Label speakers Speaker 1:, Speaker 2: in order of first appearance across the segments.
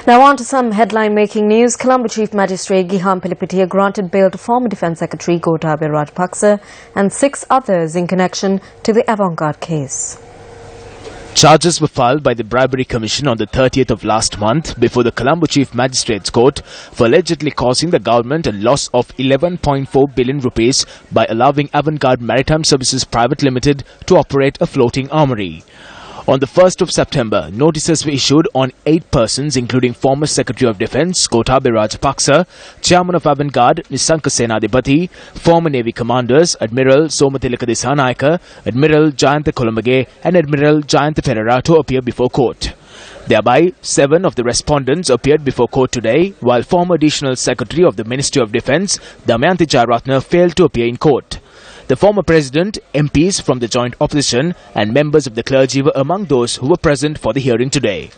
Speaker 1: Now on to some headline-making news. Colombo Chief Magistrate Gihan Pilipitiya granted bail to former Defence Secretary Gotabaya Rajapaksa and 6 others in connection to the Avante Garde case.
Speaker 2: Charges were filed by the Bribery Commission on the 30th of last month before the Colombo Chief Magistrates Court for allegedly causing the government a loss of 11.4 billion rupees by allowing Avante Garde Maritime Services Private Limited to operate a floating armoury. On the 1st of September, notices were issued on 8 persons including former Secretary of Defence Gotabaya Rajapaksa, Chairman of Avante Garde Nisanka Senadipati, former Navy commanders Admiral Somatilaka Disanayaka, Admiral Jayantha Kolomage and Admiral Jayantha Perera to appear before court. Thereby, 7 of the respondents appeared before court today, while former Additional Secretary of the Ministry of Defence Damayanti Jayarathne failed to appear in court. The former president, MPs from the joint opposition and members of the clergy were among those who were present for the hearing today.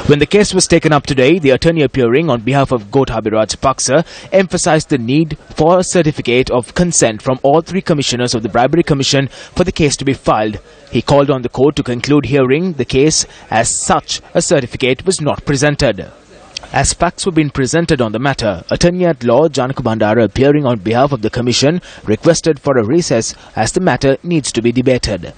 Speaker 2: When the case was taken up today, the attorney appearing on behalf of Gotabaya Rajapaksa emphasized the need for a certificate of consent from all 3 commissioners of the Bribery Commission for the case to be filed. He called on the court to conclude hearing the case as such a certificate was not presented. As facts were being presented on the matter, Attorney-at-Law Janaka Bandara appearing on behalf of the Commission requested for a recess as the matter needs to be debated.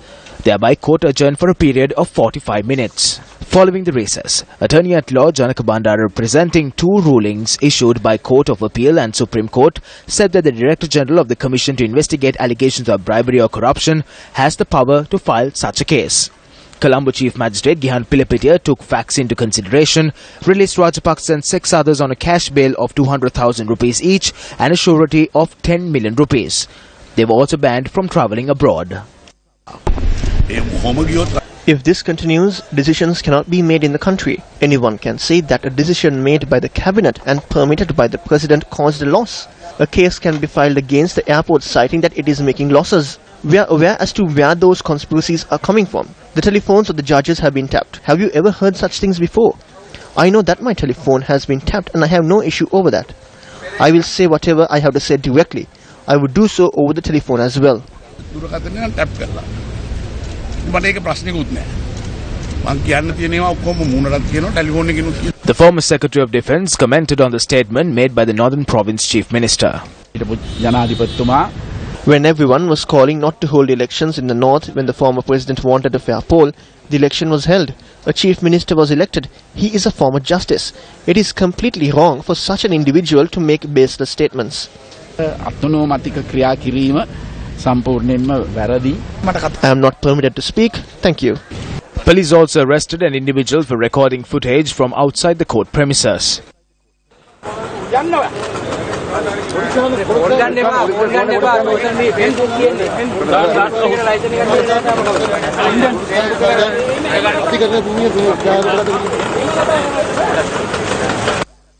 Speaker 2: Thereby, court adjourned for a period of 45 minutes. Following the recess, Attorney-at-Law Janaka Bandara, presenting 2 rulings issued by Court of Appeal and Supreme Court, said that the Director General of the Commission to investigate allegations of bribery or corruption has the power to file such a case. Colombo Chief Magistrate Gihan Pilipitiya took facts into consideration, released Rajapaksa and 6 others on a cash bail of 200,000 rupees each and a surety of 10 million rupees. They were also banned from travelling abroad.
Speaker 3: If this continues, decisions cannot be made in the country. Anyone can say that a decision made by the cabinet and permitted by the president caused a loss. A case can be filed against the airport citing that it is making losses. We are aware as to where those conspiracies are coming from. The telephones of the judges have been tapped. Have you ever heard such things before? I know that my telephone has been tapped and I have no issue over that. I will say whatever I have to say directly. I would do so over the telephone as well.
Speaker 2: The former Secretary of Defence commented on the statement made by the Northern Province Chief Minister.
Speaker 3: When everyone was calling not to hold elections in the north when the former president wanted a fair poll, the election was held. A chief minister was elected. He is a former justice. It is completely wrong for such an individual to make baseless statements. I am not permitted to speak. Thank you.
Speaker 2: Police also arrested an individual for recording footage from outside the court premises.